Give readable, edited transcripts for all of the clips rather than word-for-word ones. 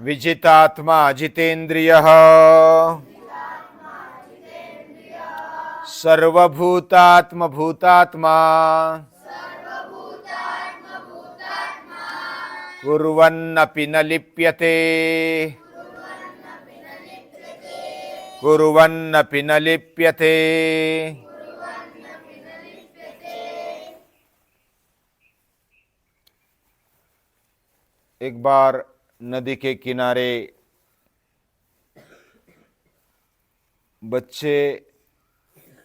विजितात्मा जितेन्द्रियः सर्वभूतात्म भूतात्मा कुर्वन्नपि न लिप्यते कुर्वन्नपि न लिप्यते। एक बार नदी के किनारे बच्चे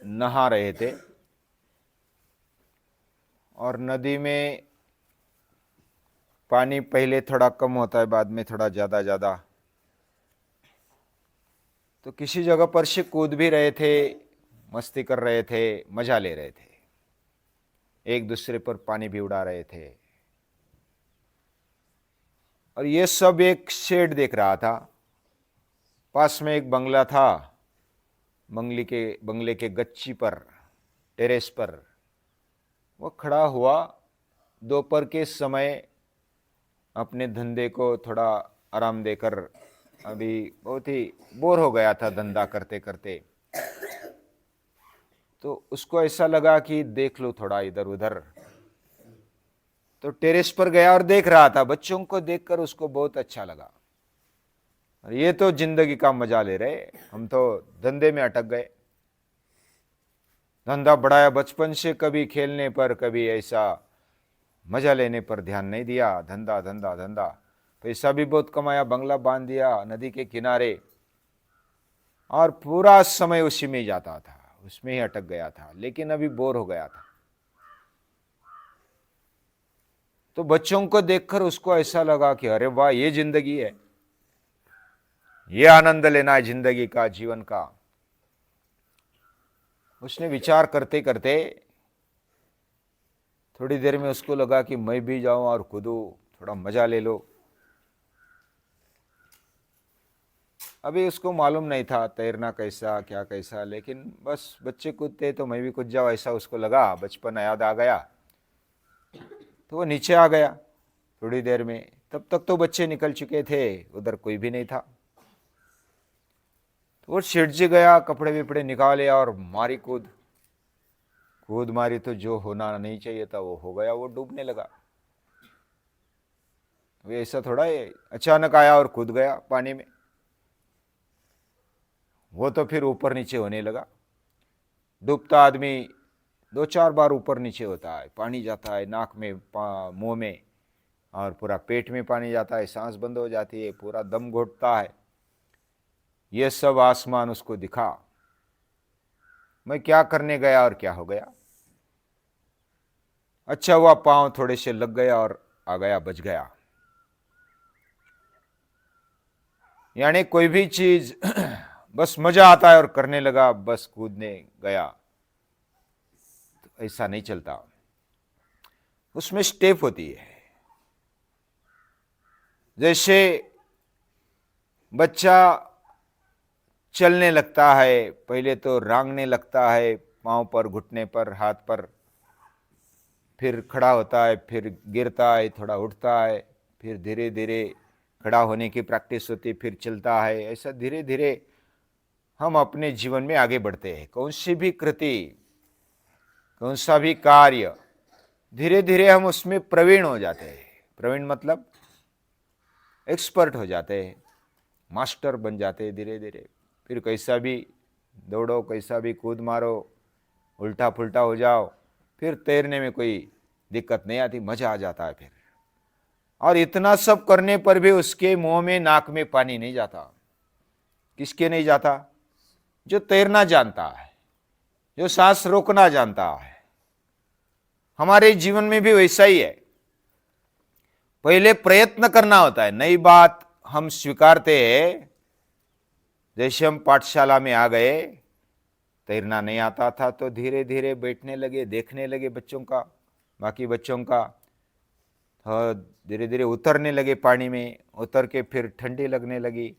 नहा रहे थे और नदी में पानी पहले थोड़ा कम होता है, बाद में थोड़ा ज़्यादा। तो किसी जगह पर से कूद भी रहे थे, मस्ती कर रहे थे, मजा ले रहे थे, एक दूसरे पर पानी भी उड़ा रहे थे। और ये सब एक शेड देख रहा था। पास में एक बंगला था। बंगले के गच्ची पर, टेरेस पर वो खड़ा हुआ। दोपहर के समय अपने धंधे को थोड़ा आराम देकर, अभी बहुत ही बोर हो गया था धंधा करते करते, तो उसको ऐसा लगा कि देख लो थोड़ा इधर उधर। तो टेरेस पर गया और देख रहा था। बच्चों को देखकर उसको बहुत अच्छा लगा। ये तो जिंदगी का मजा ले रहे, हम तो धंधे में अटक गए। धंधा बढ़ाया बचपन से, कभी खेलने पर, कभी ऐसा मजा लेने पर ध्यान नहीं दिया। धंधा धंधा धंधा, पैसा भी बहुत कमाया, बंगला बांध दिया नदी के किनारे, और पूरा समय उसी में ही जाता था, उसमें ही अटक गया था। लेकिन अभी बोर हो गया था। तो बच्चों को देखकर उसको ऐसा लगा कि अरे वाह, ये जिंदगी है, ये आनंद लेना है जिंदगी का, जीवन का। उसने विचार करते करते थोड़ी देर में उसको लगा कि मैं भी जाऊं और कूदूं, थोड़ा मजा ले लो। अभी उसको मालूम नहीं था तैरना कैसा क्या कैसा, लेकिन बस बच्चे कूदते तो मैं भी कूद जाऊं, ऐसा उसको लगा। बचपन याद आ गया तो वो नीचे आ गया थोड़ी देर में। तब तक तो बच्चे निकल चुके थे, उधर कोई भी नहीं था। तो वो सेठ जी गया, कपड़े विपड़े निकाले और मारी कूद मारी। तो जो होना नहीं चाहिए था वो हो गया, वो डूबने लगा। वे ऐसा थोड़ा है, अचानक आया और कूद गया पानी में। वो तो फिर ऊपर नीचे होने लगा। डूबता आदमी 2-4 बार ऊपर नीचे होता है, पानी जाता है नाक में, मुंह में, और पूरा पेट में पानी जाता है, सांस बंद हो जाती है, पूरा दम घुटता है। ये सब आसमान उसको दिखा। मैं क्या करने गया और क्या हो गया। अच्छा हुआ पांव थोड़े से लग गया और आ गया, बच गया। यानी कोई भी चीज बस मजा आता है और करने लगा, बस कूदने गया, तो ऐसा नहीं चलता। उसमें स्टेप होती है। जैसे बच्चा चलने लगता है, पहले तो रांगने लगता है, पांव पर, घुटने पर, हाथ पर, फिर खड़ा होता है, फिर गिरता है, थोड़ा उठता है, फिर धीरे धीरे खड़ा होने की प्रैक्टिस होती, फिर चलता है। ऐसा धीरे धीरे हम अपने जीवन में आगे बढ़ते हैं। कौन सी भी कृति, कौन सा भी कार्य, धीरे धीरे हम उसमें प्रवीण हो जाते हैं। प्रवीण मतलब एक्सपर्ट हो जाते हैं, मास्टर बन जाते हैं धीरे धीरे। फिर कैसा भी दौड़ो, कैसा भी कूद मारो, उल्टा पुल्टा हो जाओ, फिर तैरने में कोई दिक्कत नहीं आती, मजा आ जाता है फिर। और इतना सब करने पर भी उसके मुंह में, नाक में पानी नहीं जाता। किसके नहीं जाता? जो तैरना जानता है, जो सांस रोकना जानता है। हमारे जीवन में भी वैसा ही है। पहले प्रयत्न करना होता है, नई बात हम स्वीकारते हैं। जैसे हम पाठशाला में आ गए, तैरना नहीं आता था तो धीरे धीरे बैठने लगे, देखने लगे बच्चों का, बाकी बच्चों का। धीरे धीरे उतरने लगे पानी में, उतर के फिर ठंडी लगने लगी।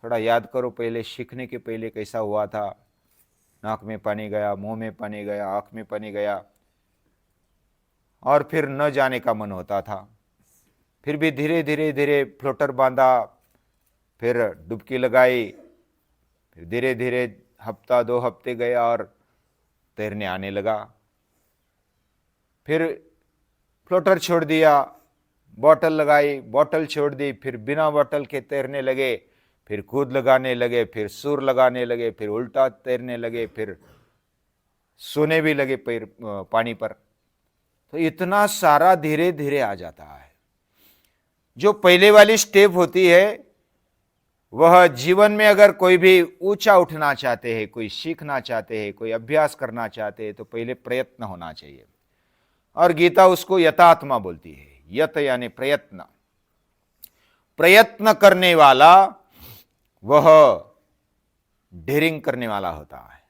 थोड़ा याद करो, पहले सीखने के पहले कैसा हुआ था। नाक में पानी गया, मुंह में पानी गया, आँख में पानी गया। और फिर न जाने का मन होता था। फिर भी धीरे धीरे धीरे फ्लोटर बांधा, फिर डुबकी लगाई, फिर धीरे धीरे हफ्ता 2 हफ्ते गया और तैरने आने लगा। फिर फ्लोटर छोड़ दिया, बॉटल लगाई, बॉटल छोड़ दी, फिर बिना बॉटल के तैरने लगे, फिर कूद लगाने लगे, फिर सुर लगाने लगे, फिर उल्टा तैरने लगे, फिर सोने भी लगे पैर पानी पर। तो इतना सारा धीरे धीरे आ जाता है। जो पहले वाली स्टेप होती है, वह जीवन में अगर कोई भी ऊंचा उठना चाहते हैं, कोई सीखना चाहते हैं, कोई अभ्यास करना चाहते हैं, तो पहले प्रयत्न होना चाहिए। और गीता उसको यतात्मा बोलती है। यत यानी प्रयत्न। प्रयत्न करने वाला वह डेयरिंग करने वाला होता है।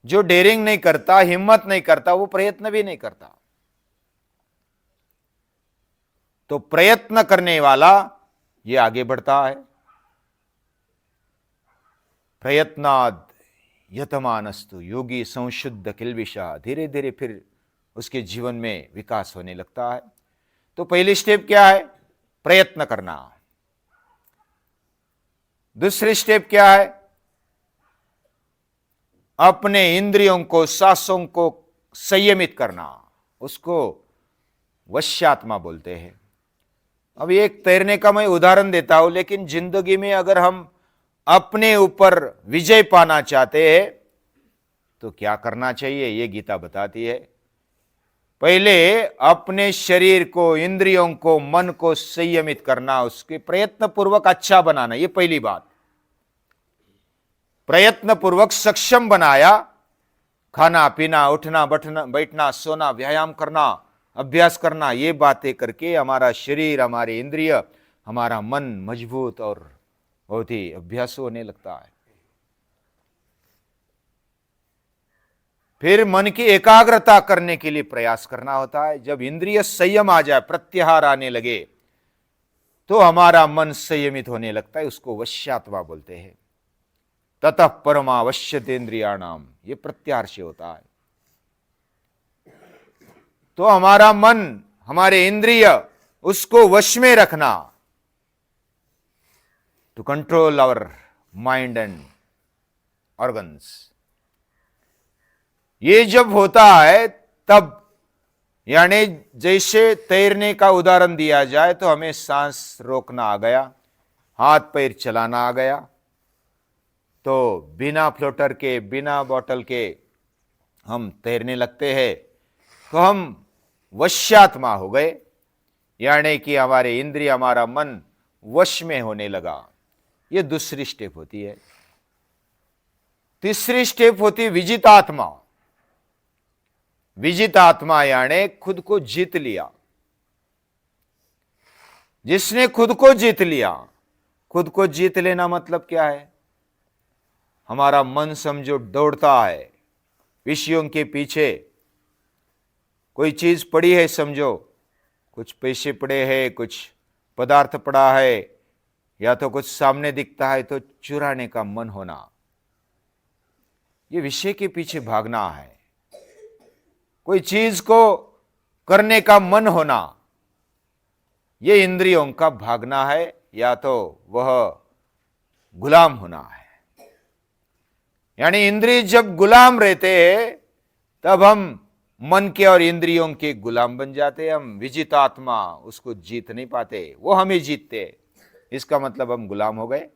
जो डेयरिंग नहीं करता, हिम्मत नहीं करता, वो प्रयत्न भी नहीं करता। तो प्रयत्न करने वाला ये आगे बढ़ता है। प्रयत्नाद यतमानस्तु योगी संशुद्ध किल्बिषा। धीरे धीरे फिर उसके जीवन में विकास होने लगता है। तो पहली स्टेप क्या है? प्रयत्न करना। दूसरी स्टेप क्या है? अपने इंद्रियों को, सांसों को संयमित करना। उसको वश्यात्मा बोलते हैं। अब एक तैरने का मैं उदाहरण देता हूं, लेकिन जिंदगी में अगर हम अपने ऊपर विजय पाना चाहते हैं तो क्या करना चाहिए, यह गीता बताती है। पहले अपने शरीर को, इंद्रियों को, मन को संयमित करना, उसके प्रयत्न पूर्वक अच्छा बनाना। यह पहली बात। प्रयत्न पूर्वक सक्षम बनाया। खाना पीना, उठना बैठना, सोना, व्यायाम करना, अभ्यास करना, ये बातें करके हमारा शरीर, हमारे इंद्रिय, हमारा मन मजबूत और बहुत ही अभ्यास होने लगता है। फिर मन की एकाग्रता करने के लिए प्रयास करना होता है। जब इंद्रिय संयम आ जाए, प्रत्याहार आने लगे, तो हमारा मन संयमित होने लगता है। उसको वश्यात्मा बोलते हैं। ततः परमावश्यतेन्द्रियाणाम, ये प्रत्याहार से होता है। तो हमारा मन, हमारे इंद्रिय, उसको वश में रखना, to control our mind and organs. ये जब होता है तब, यानी जैसे तैरने का उदाहरण दिया जाए तो हमें सांस रोकना आ गया, हाथ पैर चलाना आ गया, तो बिना फ्लोटर के, बिना बॉटल के हम तैरने लगते हैं, तो हम वश्यात्मा हो गए। यानी कि हमारे इंद्रिय, हमारा मन वश में होने लगा। यह दूसरी स्टेप होती है। तीसरी स्टेप होती है विजितात्मा। विजितात्मा यानी खुद को जीत लिया। जिसने खुद को जीत लिया। खुद को जीत लेना मतलब क्या है? हमारा मन समझो दौड़ता है विषयों के पीछे। कोई चीज पड़ी है, समझो कुछ पैसे पड़े हैं, कुछ पदार्थ पड़ा है, या तो कुछ सामने दिखता है तो चुराने का मन होना, ये विषय के पीछे भागना है। कोई चीज को करने का मन होना, ये इंद्रियों का भागना है, या तो वह गुलाम होना है। यानी इंद्रिय जब गुलाम रहते हैं तब हम मन के और इंद्रियों के गुलाम बन जाते हैं। हम विजितात्मा, उसको जीत नहीं पाते, वो हमें जीतते। इसका मतलब हम गुलाम हो गए।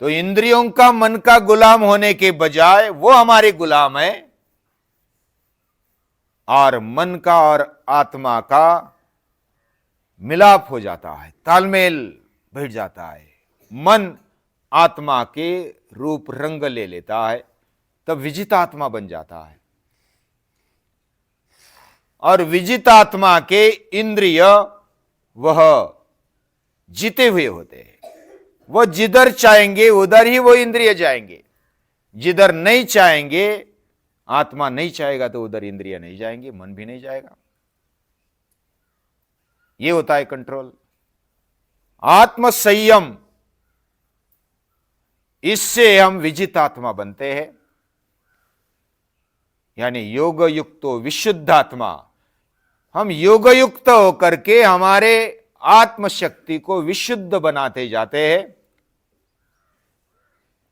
तो इंद्रियों का, मन का गुलाम होने के बजाय वो हमारे गुलाम है, और मन का और आत्मा का मिलाप हो जाता है, तालमेल बैठ जाता है। मन आत्मा के रूप रंग ले लेता है, तब विजितात्मा बन जाता है। और विजितात्मा के इंद्रिय वह जीते हुए होते हैं। वह जिधर चाहेंगे उधर ही वो इंद्रिय जाएंगे। जिधर नहीं चाहेंगे, आत्मा नहीं चाहेगा तो उधर इंद्रिय नहीं जाएंगे, मन भी नहीं जाएगा। ये होता है कंट्रोल, आत्म संयम। इससे हम विजितात्मा बनते हैं। यानी योग युक्तो विशुद्धात्मा। हम योग युक्त होकर के हमारे आत्मशक्ति को विशुद्ध बनाते जाते हैं।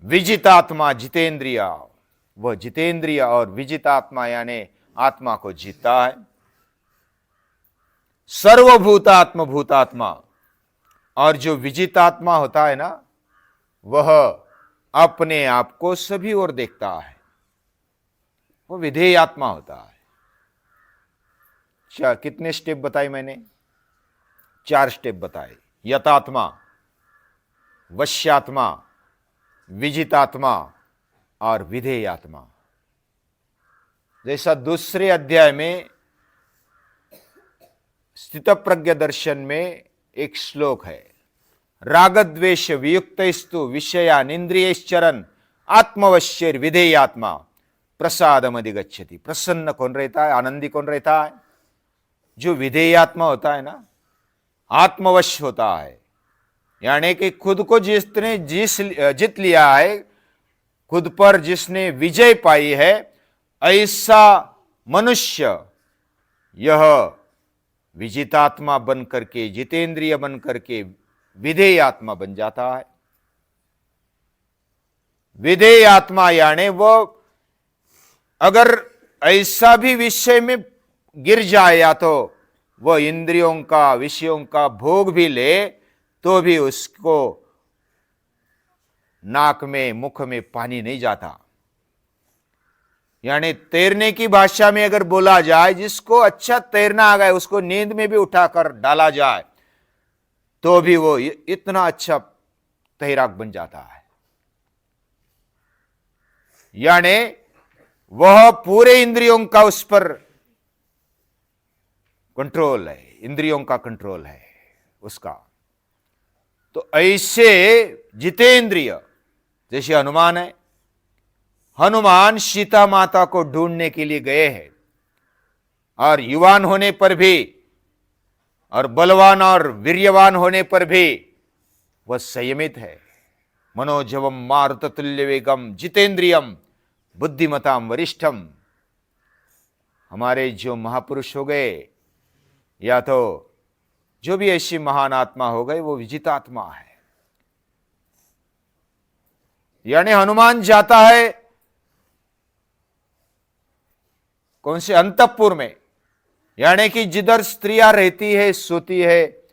विजितात्मा जितेंद्रिय, वह जितेंद्रिय और विजितात्मा यानी आत्मा को जीतता है। सर्वभूतात्म भूतात्मा, और जो विजितात्मा होता है ना, वह अपने आप को सभी ओर देखता है, वो विधेय आत्मा होता है। कितने स्टेप बताए मैंने? 4 स्टेप बताए। यतात्मा, वश्यात्मा, विजितात्मा और विधेय आत्मा। जैसा दूसरे अध्याय में स्थितप्रज्ञ दर्शन में एक श्लोक है, रागद्वेष वियुक्तस्तु विषयान इंद्रियश्चरन् आत्मवश्यर विधेयात्मा प्रसादमधिगच्छति। प्रसन्न कौन रहता है? आनंदी कौन रहता है? जो विधेयात्मा होता है ना, आत्मवश होता है, यानी कि खुद को जिसने जीत लिया है, खुद पर जिसने विजय पाई है, ऐसा मनुष्य यह विजितात्मा बन करके, जितेंद्रिय बन करके विधेय आत्मा बन जाता है। विधेय आत्मा यानी वो अगर ऐसा भी विषय में गिर जाए, या तो वह इंद्रियों का, विषयों का भोग भी ले, तो भी उसको नाक में, मुख में पानी नहीं जाता। यानी तैरने की भाषा में अगर बोला जाए, जिसको अच्छा तैरना आ गया, उसको नींद में भी उठाकर डाला जाए तो भी वो इतना अच्छा तैराक बन जाता है। यानी वह पूरे इंद्रियों का उस पर कंट्रोल है, इंद्रियों का कंट्रोल है उसका। तो ऐसे जितेंद्रिय जैसे हनुमान है, हनुमान सीता माता को ढूंढने के लिए गए हैं, और युवान होने पर भी और बलवान और वीर्यवान होने पर भी वह संयमित है। मनोजवम मारुततुल्य वेगम जितेंद्रियम बुद्धिमताम वरिष्ठम। हमारे जो महापुरुष हो गए, या तो जो भी ऐसी महान आत्मा हो गए, वो विजितात्मा है। यानी हनुमान जाता है कौन से? अंतःपुर में, यानी कि जिधर स्त्रियां रहती है, सोती है,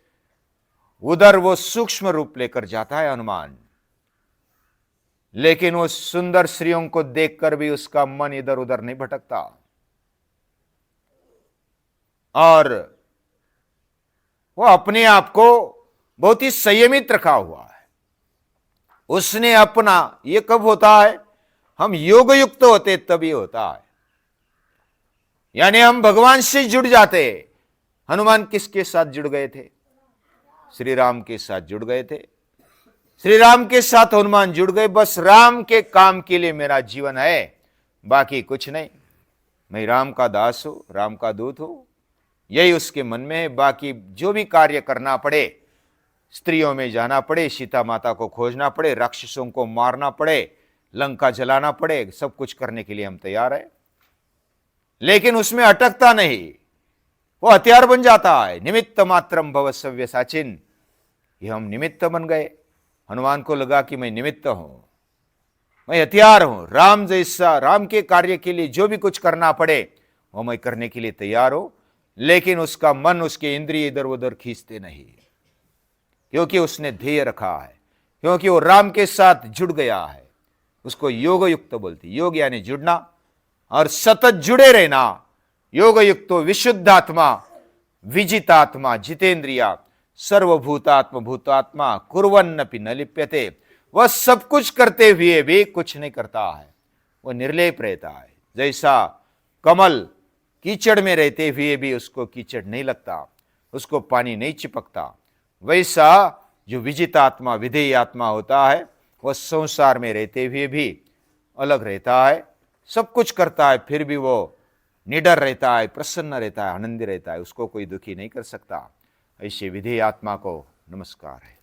उधर वो सूक्ष्म रूप लेकर जाता है हनुमान। लेकिन वो सुंदर स्त्रियों को देखकर भी उसका मन इधर उधर नहीं भटकता, और वो अपने आप को बहुत ही संयमित रखा हुआ है। उसने अपना, ये कब होता है? हम योग युक्त होते तभी होता है। यानी हम भगवान से जुड़ जाते हैं। हनुमान किसके साथ जुड़ गए थे? श्री राम के साथ जुड़ गए थे। श्री राम के साथ हनुमान जुड़ गए। बस राम के काम के लिए मेरा जीवन है, बाकी कुछ नहीं। मैं राम का दास हूं, राम का दूत हूं, यही उसके मन में है। बाकी जो भी कार्य करना पड़े, स्त्रियों में जाना पड़े, सीता माता को खोजना पड़े, राक्षसों को मारना पड़े, लंका जलाना पड़े, सब कुछ करने के लिए हम तैयार है। लेकिन उसमें अटकता नहीं, वो हथियार बन जाता है। निमित्त मात्रम भव सव्यसाचिन। ये हम निमित्त बन गए। हनुमान को लगा कि मैं निमित्त हूं, मैं हथियार हूं। राम जैसा, राम के कार्य के लिए जो भी कुछ करना पड़े वो मैं करने के लिए तैयार हूं। लेकिन उसका मन, उसके इंद्रिय इधर उधर खींचते नहीं, क्योंकि उसने ध्येय रखा है, क्योंकि वो राम के साथ जुड़ गया है। उसको योग युक्त बोलती। योग यानी जुड़ना और सतत जुड़े रहना। योग युक्तो विशुद्धात्मा विजितात्मा जितेंद्रिया सर्वभूतात्म भूतात्मा कुर्वन्नपि न लिप्यते। वह सब कुछ करते हुए भी कुछ नहीं करता है, वह निर्लेप रहता है। जैसा कमल कीचड़ में रहते हुए भी उसको कीचड़ नहीं लगता, उसको पानी नहीं चिपकता, वैसा जो विजितात्मा विधेय आत्मा होता है, वह संसार में रहते हुए भी अलग रहता है, सब कुछ करता है, फिर भी वो निडर रहता है, प्रसन्न रहता है, आनंदी रहता है। उसको कोई दुखी नहीं कर सकता। ऐसे विधेय आत्मा को नमस्कार है।